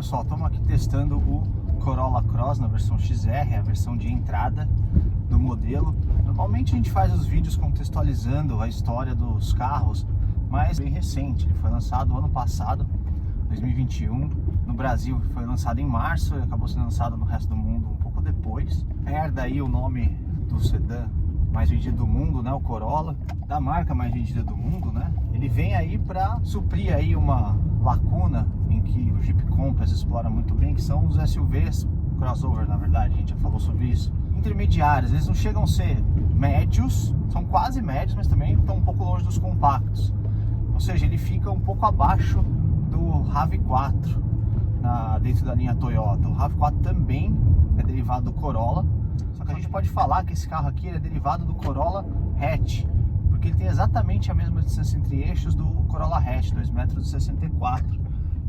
pessoal, estamos aqui testando o Corolla Cross na versão XR, a versão de entrada do modelo. Normalmente a gente faz os vídeos contextualizando a história dos carros, mas bem recente. Ele foi lançado ano passado, 2021. No Brasil foi lançado em março e acabou sendo lançado no resto do mundo um pouco depois. Herda aí o nome do sedã mais vendido do mundo, né? O Corolla, da marca mais vendida do mundo, né? Ele vem aí para suprir aí uma lacuna em que o Jeep Compass explora muito bem, que são os SUVs, crossover na verdade, a gente já falou sobre isso, intermediários. Eles não chegam a ser médios, são quase médios, mas também estão um pouco longe dos compactos. Ou seja, ele fica um pouco abaixo do RAV4 dentro da linha Toyota. O RAV4 também é derivado do Corolla, só que a gente pode falar que esse carro aqui é derivado do Corolla Hatch, porque ele tem exatamente a mesma distância entre eixos do Corolla Hatch, 2,64 m.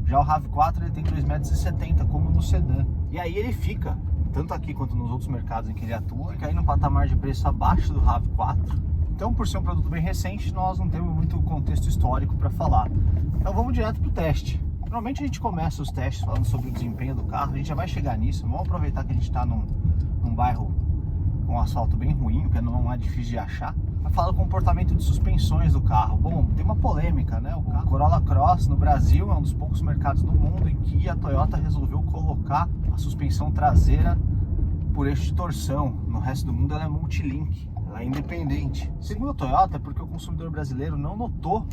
Já o RAV4 ele tem 2,70 m, como no sedã. E aí ele fica, tanto aqui quanto nos outros mercados em que ele atua, fica aí num patamar de preço abaixo do RAV4. Então, por ser um produto bem recente, nós não temos muito contexto histórico para falar. Então vamos direto para o teste. Normalmente a gente começa os testes falando sobre o desempenho do carro, a gente já vai chegar nisso. Vamos aproveitar que a gente está num bairro com um asfalto bem ruim, que não é difícil de achar. Vai falar do comportamento de suspensões do carro. Bom, tem uma polêmica, né? O Corolla Cross no Brasil é um dos poucos mercados do mundo em que a Toyota resolveu colocar a suspensão traseira por eixo de torção. No resto do mundo ela é multilink, ela é independente. Segundo a Toyota, é porque o consumidor brasileiro não notou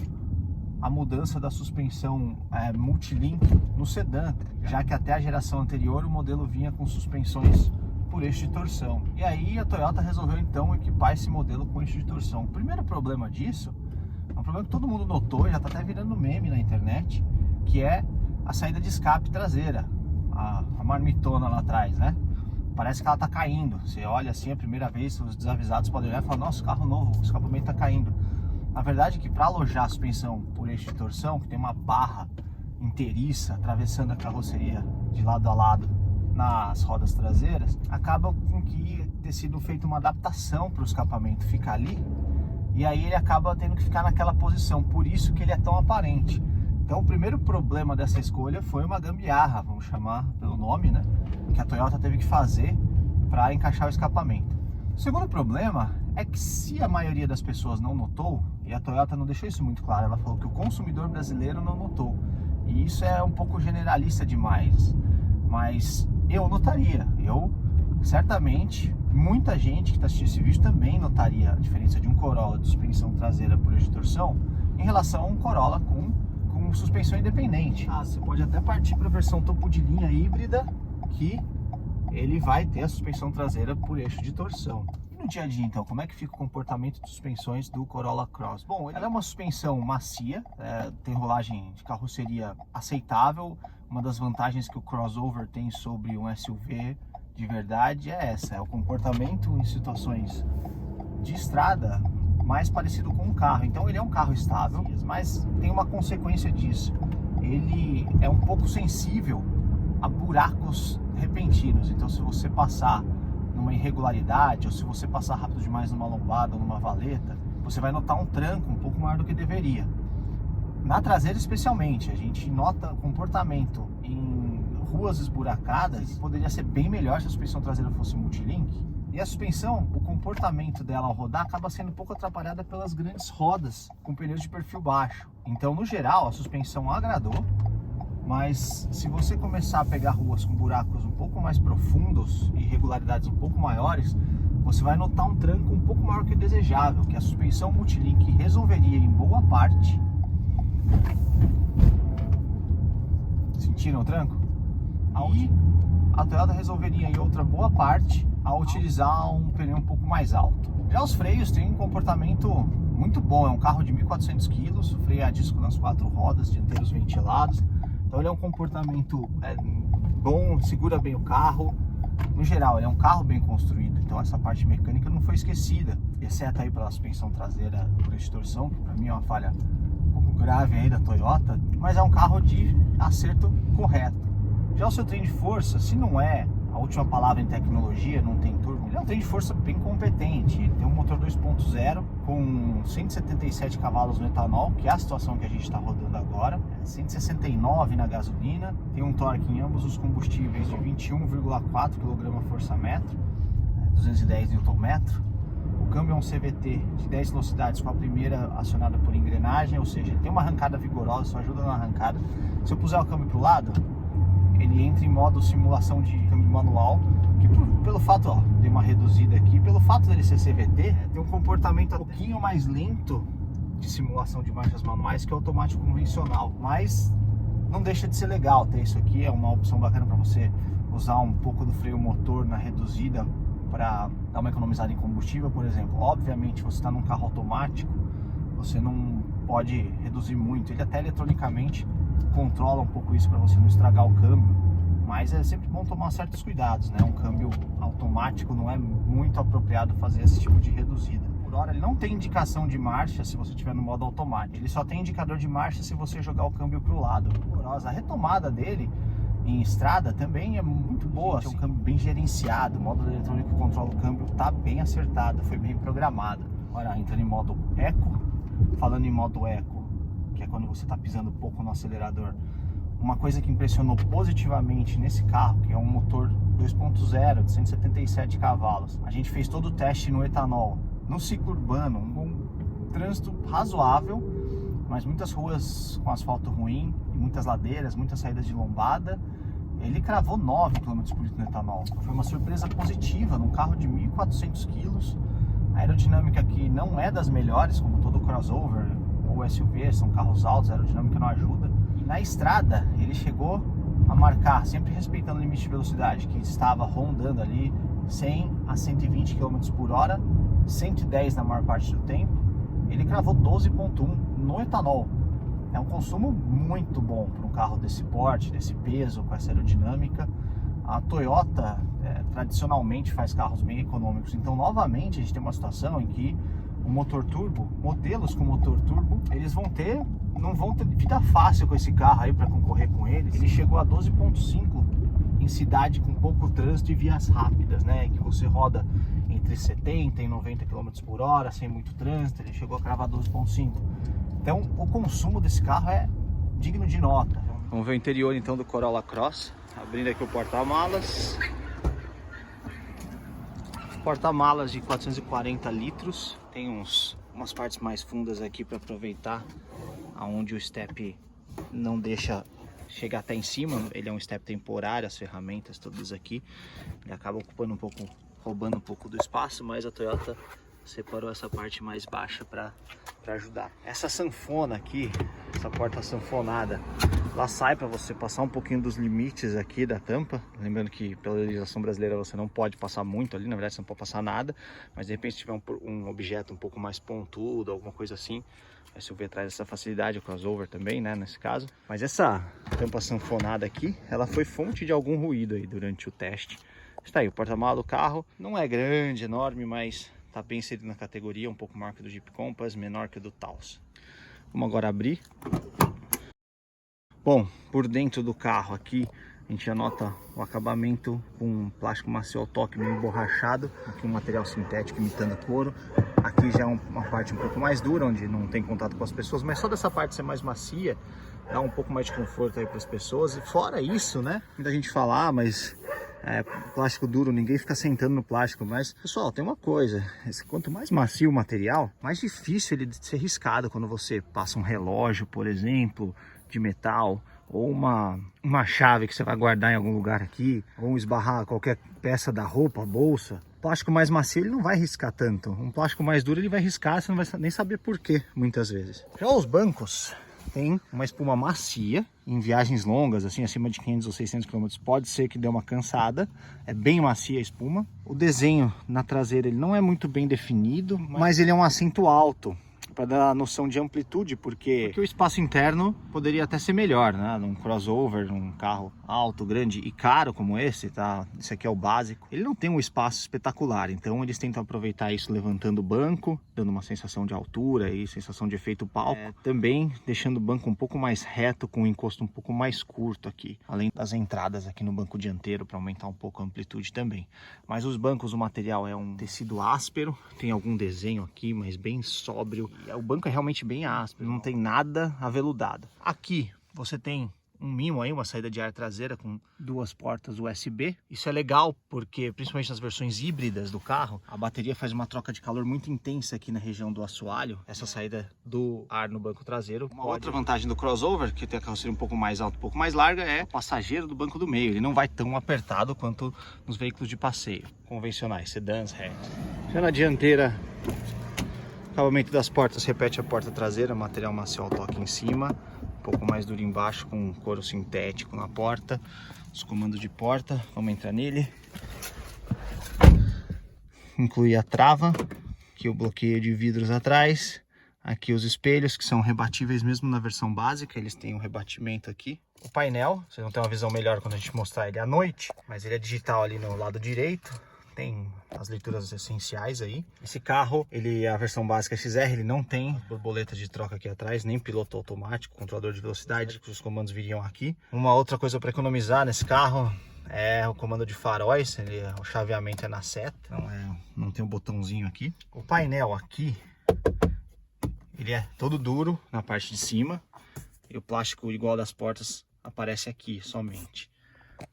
a mudança da suspensão multilink no sedã, já que até a geração anterior o modelo vinha com suspensões por eixo de torção. E aí a Toyota resolveu então equipar esse modelo com eixo de torção. O primeiro problema disso, é um problema que todo mundo notou, já está até virando meme na internet, que é a saída de escape traseira, a marmitona lá atrás, né? Parece que ela está caindo. Você olha assim a primeira vez, os desavisados podem olhar e falar: nossa, carro novo, o escapamento está caindo. Na verdade é que para alojar a suspensão por eixo de torção, que tem uma barra inteiriça atravessando a carroceria de lado a lado nas rodas traseiras, acaba com que ter sido feita uma adaptação para o escapamento ficar ali, e aí ele acaba tendo que ficar naquela posição, por isso que ele é tão aparente. Então o primeiro problema dessa escolha foi uma gambiarra, vamos chamar pelo nome, né, que a Toyota teve que fazer para encaixar o escapamento. O segundo problema é que, se a maioria das pessoas não notou, e a Toyota não deixou isso muito claro, ela falou que o consumidor brasileiro não notou, e isso é um pouco generalista demais, mas eu notaria. Eu, certamente, muita gente que está assistindo esse vídeo também notaria a diferença de um Corolla de suspensão traseira por eixo de torção em relação a um Corolla com suspensão independente. Você pode até partir para a versão topo de linha híbrida, que ele vai ter a suspensão traseira por eixo de torção. E no dia a dia, então, como é que fica o comportamento de suspensões do Corolla Cross? Bom, ela é uma suspensão macia, tem rolagem de carroceria aceitável. Uma das vantagens que o crossover tem sobre um SUV de verdade é essa, é o comportamento em situações de estrada mais parecido com um carro. Então ele é um carro estável, mas tem uma consequência disso. Ele é um pouco sensível a buracos repentinos. Então, se você passar numa irregularidade, ou se você passar rápido demais numa lombada ou numa valeta, você vai notar um tranco um pouco maior do que deveria. Na traseira especialmente, a gente nota comportamento em ruas esburacadas, poderia ser bem melhor se a suspensão traseira fosse multilink. E a suspensão, o comportamento dela ao rodar acaba sendo um pouco atrapalhada pelas grandes rodas com pneus de perfil baixo. Então, no geral, a suspensão agradou, mas se você começar a pegar ruas com buracos um pouco mais profundos e irregularidades um pouco maiores, você vai notar um tranco um pouco maior que o desejável, que a suspensão multilink resolveria em boa parte. Sentiram o tranco? E a Toyota resolveria em outra boa parte ao utilizar um pneu um pouco mais alto. Já os freios têm um comportamento muito bom, é um carro de 1.400 kg, freio a disco nas 4 rodas, dianteiros ventilados. Então ele é um comportamento bom, segura bem o carro. No geral, ele é um carro bem construído, então essa parte mecânica não foi esquecida, exceto aí pela suspensão traseira por eixo de torção, que para mim é uma falha um pouco grave aí da Toyota, mas é um carro de acerto correto. Já o seu trem de força, se não é a última palavra em tecnologia, não tem turbo, ele é um trem de força bem competente. Ele tem um motor 2.0 com 177 cavalos no etanol, que é a situação que a gente está rodando agora. agora, 169 na gasolina, tem um torque em ambos os combustíveis de 21,4 kgfm, 210 Nm. O câmbio é um CVT de 10 velocidades com a primeira acionada por engrenagem, ou seja, ele tem uma arrancada vigorosa, isso ajuda na arrancada. Se eu puser o câmbio para o lado, ele entra em modo simulação de câmbio manual, que pelo fato, ó, dei uma reduzida aqui, pelo fato dele ser CVT, tem um comportamento um pouquinho mais lento de simulação de marchas manuais que o automático convencional, mas não deixa de ser legal ter isso aqui. É uma opção bacana para você usar um pouco do freio motor na reduzida para dar uma economizada em combustível, por exemplo. Obviamente, você está num carro automático, você não pode reduzir muito, ele até eletronicamente controla um pouco isso para você não estragar o câmbio, mas é sempre bom tomar certos cuidados, né? Um câmbio automático não é muito apropriado fazer esse tipo de reduzida. Por hora ele não tem indicação de marcha se você estiver no modo automático, ele só tem indicador de marcha se você jogar o câmbio para o lado. A retomada dele em estrada também é muito boa, é um câmbio bem gerenciado, o módulo eletrônico que controla o câmbio está bem acertado, foi bem programado. Agora entrando em modo Eco, falando em modo Eco, que é quando você está pisando pouco no acelerador, uma coisa que impressionou positivamente nesse carro, que é um motor 2.0 de 177 cavalos, a gente fez todo o teste no etanol, no ciclo urbano, um trânsito razoável, mas muitas ruas com asfalto ruim, muitas ladeiras, muitas saídas de lombada. Ele cravou 9 km por litro no etanol. Foi uma surpresa positiva num carro de 1.400 kg. A aerodinâmica aqui não é das melhores, como todo crossover ou SUV, são carros altos, a aerodinâmica não ajuda. E na estrada ele chegou a marcar, sempre respeitando o limite de velocidade, que estava rondando ali 100 a 120 km por hora, 110 na maior parte do tempo. Ele cravou 12,1 no etanol. É um consumo muito bom para um carro desse porte, desse peso, com essa aerodinâmica. A Toyota tradicionalmente faz carros bem econômicos, então novamente a gente tem uma situação em que o motor turbo, modelos com motor turbo, eles não vão ter vida fácil com esse carro aí para concorrer com eles. Ele chegou a 12,5 em cidade com pouco trânsito e vias rápidas, né, que você roda entre 70 e 90 km por hora, sem muito trânsito. Ele chegou a cravar 12,5. Então o consumo desse carro é digno de nota. Vamos ver o interior então do Corolla Cross. Abrindo aqui o porta-malas. Porta-malas de 440 litros. Tem umas partes mais fundas aqui para aproveitar, aonde o step não deixa chegar até em cima. Ele é um step temporário, as ferramentas todas aqui. Ele acaba ocupando um pouco, roubando um pouco do espaço, mas a Toyota separou essa parte mais baixa para ajudar. Essa sanfona aqui, essa porta sanfonada, ela sai para você passar um pouquinho dos limites aqui da tampa. Lembrando que pela legislação brasileira você não pode passar muito ali, na verdade você não pode passar nada, mas de repente se tiver um objeto um pouco mais pontudo, alguma coisa assim, a SUV traz essa facilidade, o crossover também, né, nesse caso. Mas essa tampa sanfonada aqui, ela foi fonte de algum ruído aí durante o teste. Está aí, o porta-malas do carro não é grande, enorme, mas está bem inserido na categoria, um pouco maior que o do Jeep Compass, menor que o do Taos. Vamos agora abrir. Bom, por dentro do carro aqui, a gente já nota o acabamento com plástico macio ao toque, meio emborrachado. Aqui um material sintético imitando couro. Aqui já é uma parte um pouco mais dura, onde não tem contato com as pessoas, mas só dessa parte ser mais macia, dá um pouco mais de conforto aí para as pessoas. E fora isso, né, muita gente fala, mas plástico duro, ninguém fica sentando no plástico, mas pessoal, tem uma coisa, quanto mais macio o material, mais difícil ele de ser riscado quando você passa um relógio, por exemplo, de metal, ou uma chave que você vai guardar em algum lugar aqui, ou esbarrar qualquer peça da roupa, bolsa. O plástico mais macio ele não vai riscar tanto, um plástico mais duro ele vai riscar, você não vai nem saber por quê, muitas vezes. Já os bancos tem uma espuma macia, em viagens longas, assim, acima de 500 ou 600 km, pode ser que dê uma cansada, é bem macia a espuma. O desenho na traseira ele não é muito bem definido, mas ele é um assento alto, para dar a noção de amplitude, porque o espaço interno poderia até ser melhor, né? Num crossover, num carro alto, grande e caro como esse, tá? Esse aqui é o básico. Ele não tem um espaço espetacular, então eles tentam aproveitar isso levantando o banco, dando uma sensação de altura e sensação de efeito palco. Também deixando o banco um pouco mais reto, com um encosto um pouco mais curto aqui, além das entradas aqui no banco dianteiro para aumentar um pouco a amplitude também. Mas os bancos, o material é um tecido áspero, tem algum desenho aqui, mas bem sóbrio. O banco é realmente bem áspero, não tem nada aveludado. Aqui você tem um mimo aí, uma saída de ar traseira com 2 portas USB. Isso é legal porque, principalmente nas versões híbridas do carro, a bateria faz uma troca de calor muito intensa aqui na região do assoalho. Essa saída do ar no banco traseiro. Uma outra vantagem do crossover, que tem a carroceria um pouco mais alta, um pouco mais larga, é o passageiro do banco do meio. Ele não vai tão apertado quanto nos veículos de passeio convencionais, sedãs, hatch. Já na dianteira, o acabamento das portas repete a porta traseira, material macio alto em cima. Um pouco mais duro embaixo, com couro sintético na porta. Os comandos de porta, vamos entrar nele. Inclui a trava, aqui o bloqueio de vidros atrás. Aqui os espelhos, que são rebatíveis mesmo na versão básica, eles têm um rebatimento aqui. O painel, vocês vão ter uma visão melhor quando a gente mostrar ele à noite, mas ele é digital ali no lado direito. Tem as leituras essenciais aí. Esse carro, ele é a versão básica XR, ele não tem borboleta de troca aqui atrás, nem piloto automático, controlador de velocidade, que os comandos viriam aqui. Uma outra coisa para economizar nesse carro é o comando de faróis, o chaveamento é na seta, não tem um botãozinho aqui. O painel aqui, ele é todo duro na parte de cima, e o plástico igual das portas aparece aqui somente.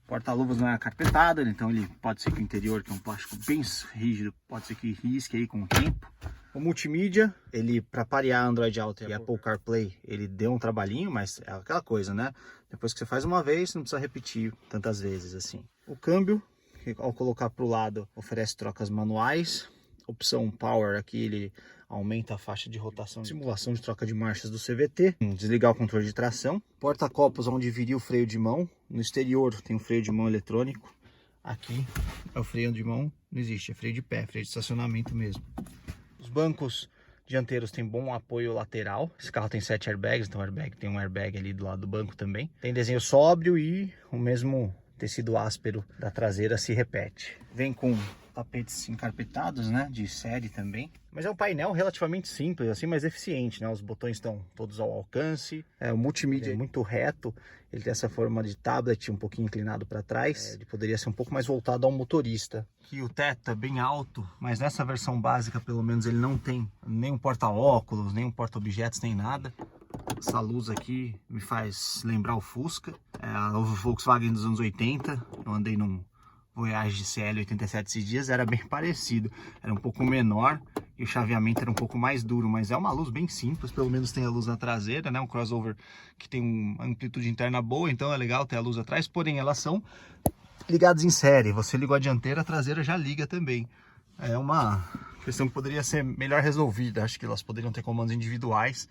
Porta-luvas não é acarpetado, então ele pode ser que o interior, que é um plástico bem rígido, pode ser que risque aí com o tempo. O multimídia, ele para parear Android Auto e Apple CarPlay, ele deu um trabalhinho, mas é aquela coisa, né? Depois que você faz uma vez, não precisa repetir tantas vezes assim. O câmbio, que ao colocar para o lado, oferece trocas manuais. Opção Power aqui, ele aumenta a faixa de rotação, simulação de troca de marchas do CVT, desligar o controle de tração, porta-copos onde viria o freio de mão, no exterior tem um freio de mão eletrônico, aqui é o freio de mão, não existe, é freio de pé, freio de estacionamento mesmo. Os bancos dianteiros têm bom apoio lateral, esse carro tem 7 airbags, então o airbag tem um airbag ali do lado do banco também, tem desenho sóbrio e o mesmo tecido áspero da traseira se repete. Vem com tapetes encarpetados, né, de série também. Mas é um painel relativamente simples, assim, mas eficiente, né? Os botões estão todos ao alcance. O multimídia é muito reto. Ele tem essa forma de tablet um pouquinho inclinado para trás. Ele poderia ser um pouco mais voltado ao motorista. Aqui o teto é bem alto, mas nessa versão básica, pelo menos, ele não tem nenhum porta-óculos, nenhum porta-objetos, nem nada. Essa luz aqui me faz lembrar o Fusca. O Volkswagen dos anos 80. Eu andei num Voyage CL87 esses dias, era bem parecido, era um pouco menor e o chaveamento era um pouco mais duro, mas é uma luz bem simples, pelo menos tem a luz na traseira, né? Um crossover que tem uma amplitude interna boa, então é legal ter a luz atrás, porém elas são ligadas em série, você ligou a dianteira, a traseira já liga também. É uma questão que poderia ser melhor resolvida, acho que elas poderiam ter comandos individuais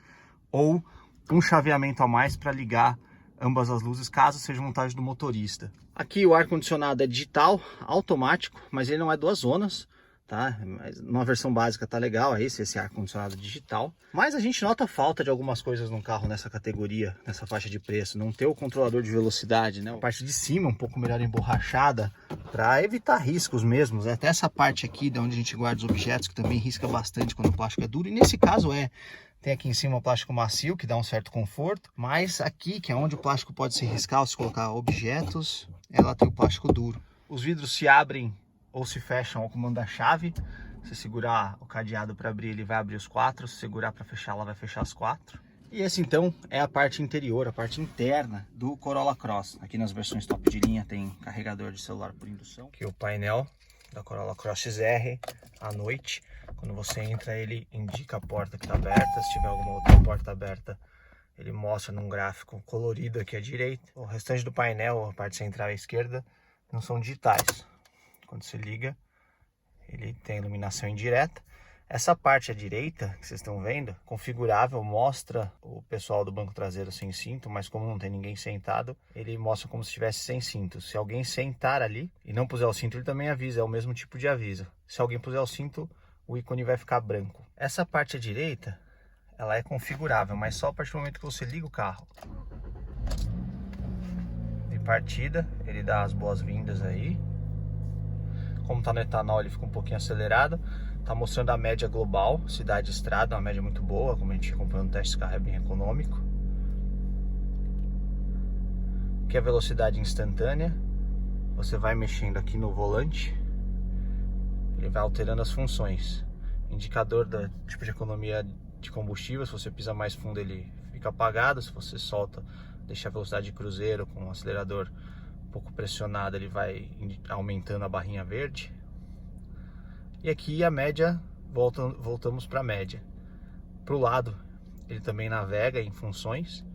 ou um chaveamento a mais para ligar ambas as luzes, caso seja montagem do motorista. Aqui o ar-condicionado é digital, automático, mas ele não é 2 zonas, tá? Mas numa versão básica tá legal, esse ar-condicionado digital. Mas a gente nota falta de algumas coisas no carro nessa categoria, nessa faixa de preço. Não ter o controlador de velocidade, né? A parte de cima um pouco melhor emborrachada, para evitar riscos mesmos. Até essa parte aqui, de onde a gente guarda os objetos, que também risca bastante quando o plástico é duro. E nesse caso tem aqui em cima o plástico macio, que dá um certo conforto, mas aqui, que é onde o plástico pode se riscar, se colocar objetos, ela tem o plástico duro. Os vidros se abrem ou se fecham ao comando da chave. Se segurar o cadeado para abrir, ele vai abrir os 4, se segurar para fechar, ela vai fechar as 4. E esse então é a parte interior, a parte interna do Corolla Cross. Aqui nas versões top de linha tem carregador de celular por indução. Aqui o painel da Corolla Cross XR à noite. Quando você entra, ele indica a porta que está aberta. Se tiver alguma outra porta aberta, ele mostra num gráfico colorido aqui à direita. O restante do painel, a parte central à esquerda, não são digitais. Quando você liga, ele tem iluminação indireta. Essa parte à direita, que vocês estão vendo, configurável, mostra o pessoal do banco traseiro sem cinto, mas como não tem ninguém sentado, ele mostra como se estivesse sem cinto. Se alguém sentar ali e não puser o cinto, ele também avisa, é o mesmo tipo de aviso. Se alguém puser o cinto, o ícone vai ficar branco. Essa parte à direita, ela é configurável, mas só a partir do momento que você liga o carro. De partida, ele dá as boas-vindas aí. Como está no etanol, ele fica um pouquinho acelerado. Está mostrando a média global, cidade e estrada, uma média muito boa. Como a gente acompanhou no teste, esse carro é bem econômico. Aqui é a velocidade instantânea. Você vai mexendo aqui no volante, ele vai alterando as funções. Indicador do tipo de economia de combustível. Se você pisa mais fundo, ele fica apagado. Se você solta, deixa a velocidade de cruzeiro com o acelerador um pouco pressionado, ele vai aumentando a barrinha verde. E aqui a média, voltamos para a média. Para o lado, ele também navega em funções.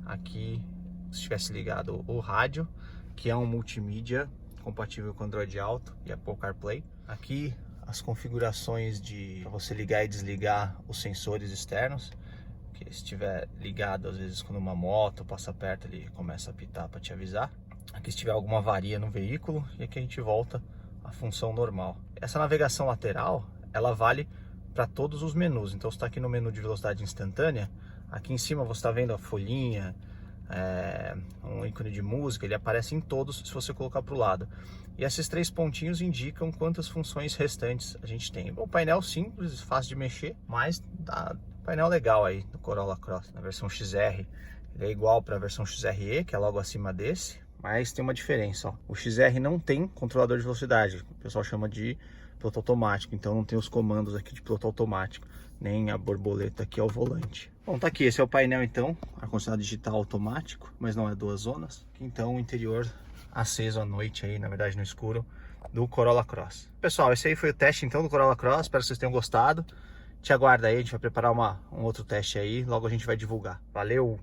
Aqui, se tivesse ligado o rádio, que é um multimídia compatível com Android Auto e Apple CarPlay. Aqui as configurações para você ligar e desligar os sensores externos, que se estiver ligado, às vezes quando uma moto passa perto, ele começa a apitar para te avisar. Aqui se tiver alguma avaria no veículo, e aqui a gente volta à função normal. Essa navegação lateral, ela vale para todos os menus. Então você está aqui no menu de velocidade instantânea, aqui em cima você está vendo a folhinha, um ícone de música, ele aparece em todos se você colocar para o lado. E esses 3 pontinhos indicam quantas funções restantes a gente tem. Bom, painel simples, fácil de mexer, mas dá painel legal aí no Corolla Cross. Na versão XR, ele é igual para a versão XRE, que é logo acima desse, mas tem uma diferença, ó. O XR não tem controlador de velocidade, o pessoal chama de piloto automático, então não tem os comandos aqui de piloto automático, nem a borboleta aqui ao volante. Bom, tá aqui, esse é o painel então, ar-condicionado digital automático, mas não é 2 zonas. Então o interior aceso à noite aí, na verdade no escuro, do Corolla Cross. Pessoal, esse aí foi o teste então do Corolla Cross, espero que vocês tenham gostado. Te aguarda aí, a gente vai preparar um outro teste aí, logo a gente vai divulgar. Valeu!